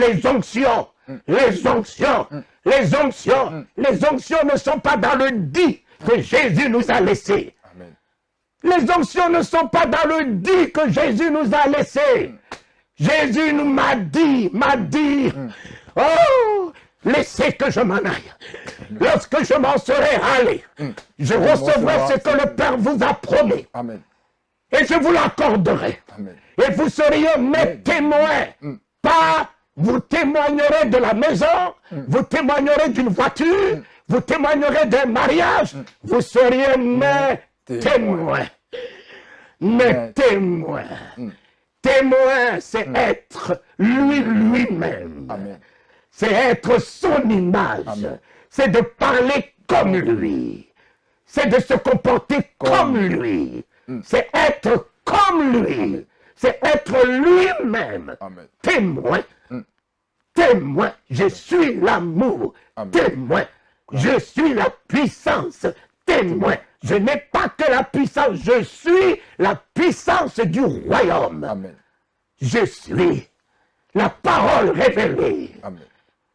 les onctions, les onctions, les onctions, les onctions ne sont pas dans le dit que Jésus nous a laissé. Amen. Les onctions ne sont pas dans le dit que Jésus nous a laissé. Jésus nous m'a dit, oh, laissez que je m'en aille. Lorsque je m'en serai allé, je recevrai ce que le Père vous a promis. Amen. Et je vous l'accorderai. Amen. Et vous seriez mes témoins. Pas, vous témoignerez de la maison, vous témoignerez d'une voiture, vous témoignerez d'un mariage, vous seriez mes témoins. Mes témoins. Témoin, c'est être lui-même. Amen. C'est être son image. C'est de parler comme lui. C'est de se comporter comme lui. C'est être comme lui. C'est être lui-même. Amen. Témoin. Témoin. Je suis l'amour. Témoin. Je suis la puissance. Témoin. Je n'ai pas que la puissance. Je suis la puissance du royaume. Amen. Je suis la parole révélée Amen.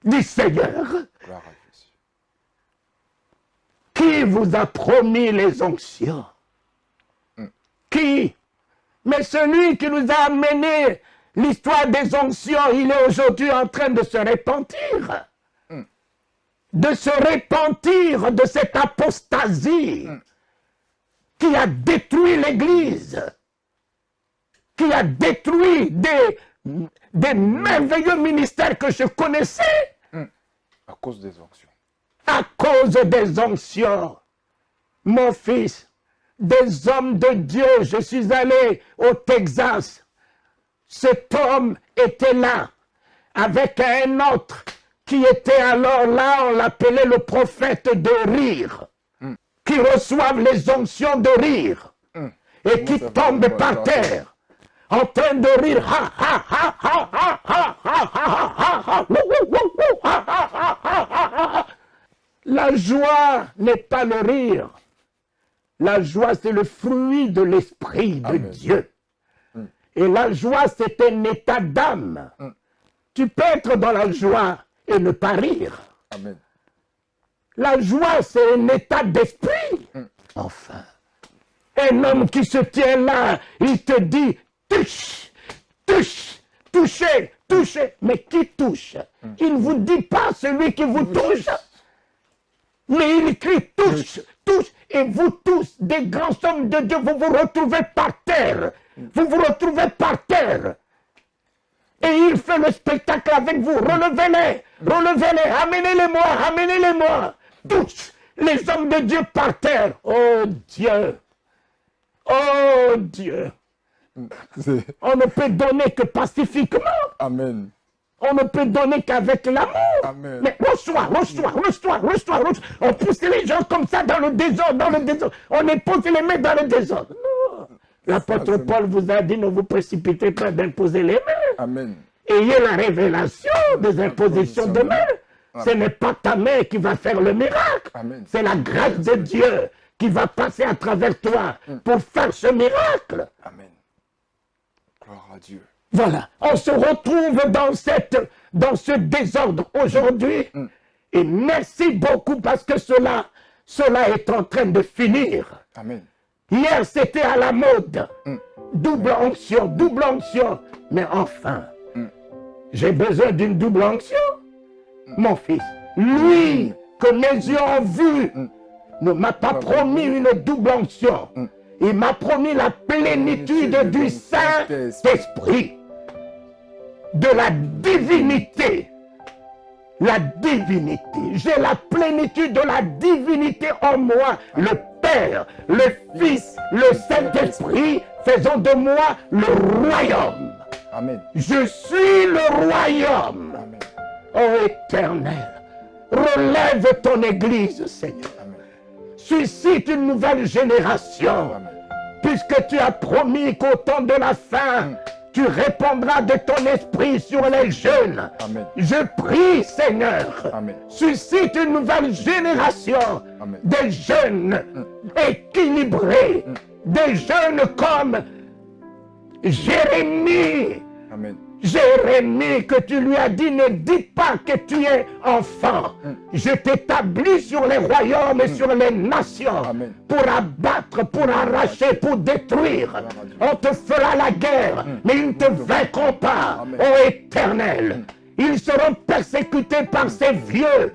du Seigneur. Gloire à Jésus. Qui vous a promis les onctions? Qui? Mais celui qui nous a amené l'histoire des onctions, il est aujourd'hui en train de se repentir. De se repentir de cette apostasie qui a détruit l'Église, qui a détruit des merveilleux ministères que je connaissais. À cause des onctions. À cause des onctions. Mon fils, des hommes de Dieu, je suis allé au Texas. Cet homme était là, avec un autre qui était alors là, on l'appelait le prophète de rire, qui reçoivent les onctions de rire, et qui tombent par terre, en train de rire. La joie n'est pas le rire. La joie, c'est le fruit de l'Esprit de Dieu. Et la joie, c'est un état d'âme. Tu peux être dans la joie et ne pas rire. Amen. La joie, c'est un état d'esprit. Enfin, un homme qui se tient là, il te dit, touche, touche, touchez, touchez. Mais qui touche? Il ne vous dit pas celui qui vous touche. Mais il crie, touche, touche. Et vous tous, des grands hommes de Dieu, vous vous retrouvez par terre. Vous vous retrouvez par terre. Et il fait le spectacle avec vous. Relevez-les, relevez-les, amenez-les-moi, amenez-les-moi. Tous les hommes de Dieu par terre. Oh Dieu, oh Dieu. On ne peut donner que pacifiquement. Amen. On ne peut donner qu'avec l'amour. Amen. Mais reçois. On pousse les gens comme ça dans le désordre, On impose les mains dans le désordre. Non. L'apôtre Paul vous a dit, ne vous précipitez pas d'imposer les mains. Amen. Ayez la révélation des impositions de main. Ce n'est pas ta main qui va faire le miracle. C'est la grâce de Dieu qui va passer à travers toi pour faire ce miracle. Amen. Gloire à Dieu. Voilà, on se retrouve dans ce désordre aujourd'hui. Et merci beaucoup parce que cela est en train de finir. Amen. Hier, c'était à la mode. Double onction. Mais enfin, j'ai besoin d'une double onction. Mon fils, lui que mes yeux ont vu, ne m'a pas promis une double onction. Il m'a promis la plénitude du Saint-Esprit, de la divinité. La divinité. J'ai la plénitude de la divinité en moi. Le Père, le Fils, le Saint-Esprit, faisant de moi le royaume. Amen. Je suis le royaume. Amen. Ô Éternel, relève ton Église, Seigneur. Amen. Suscite une nouvelle génération. Amen. Puisque tu as promis qu'au temps de la fin, tu répandras de ton esprit sur les jeunes. Amen. Je prie, Seigneur, Amen. suscite une nouvelle génération. Amen. Des jeunes équilibrés, des jeunes comme Jérémie. Amen. Jérémie, que tu lui as dit, ne dis pas que tu es enfant. Je t'établis sur les royaumes et sur les nations. Amen. Pour abattre, pour arracher, pour détruire. On te fera la guerre, mais ils ne te vaincront pas, Amen. ô Éternel. Ils seront persécutés par ces vieux,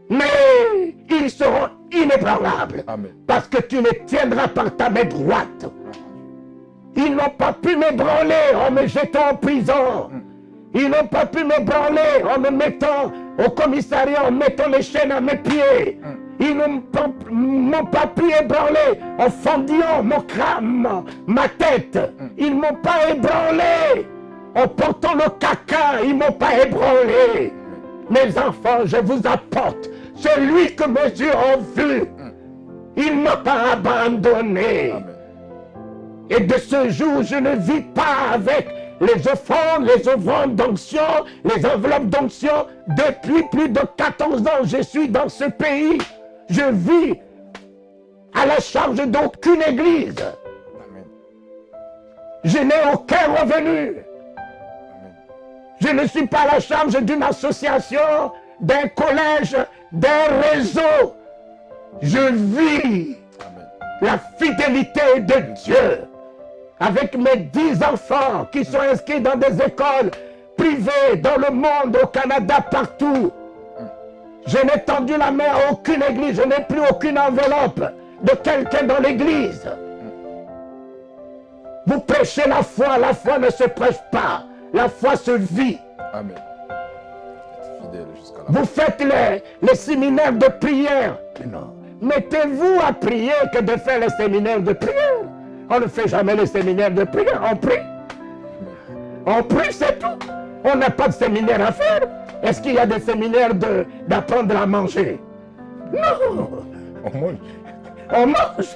mais ils seront inébranlables. Amen. Parce que tu les tiendras par ta main droite. Gloire à Dieu. Ils n'ont pas pu m'ébranler en me jetant en prison. Ils n'ont pas pu m'ébranler en me mettant au commissariat, en mettant les chaînes à mes pieds. Ils m'ont pas pu ébranler en fendillant mon crâne, ma tête. Ils ne m'ont pas ébranlé en portant le caca. Ils ne m'ont pas ébranlé. Mes enfants, je vous apporte celui que mes yeux ont vu. Il ne m'a pas abandonné. Amen. Et de ce jour, je ne vis pas avec les offrandes, les offrandes d'onction, les enveloppes d'onction. Depuis plus de 14 ans, je suis dans ce pays. Je vis à la charge d'aucune église. Amen. Je n'ai aucun revenu. Amen. Je ne suis pas à la charge d'une association, d'un collège, d'un réseau. Je vis Amen. la fidélité de Dieu. Avec mes 10 enfants qui sont inscrits dans des écoles privées dans le monde, au Canada, partout. Je n'ai tendu la main à aucune église, je n'ai plus aucune enveloppe de quelqu'un dans l'église. Vous prêchez la foi ne se prêche pas, la foi se vit. Amen. Être fidèle jusqu'à la fin. Vous faites les séminaires de prière. Non. Mettez-vous à prier que de faire les séminaires de prière. On ne fait jamais les séminaires de prière, on prie. On prie, c'est tout. On n'a pas de séminaire à faire. Est-ce qu'il y a des séminaires d'apprendre à manger? Non. On mange. On mange.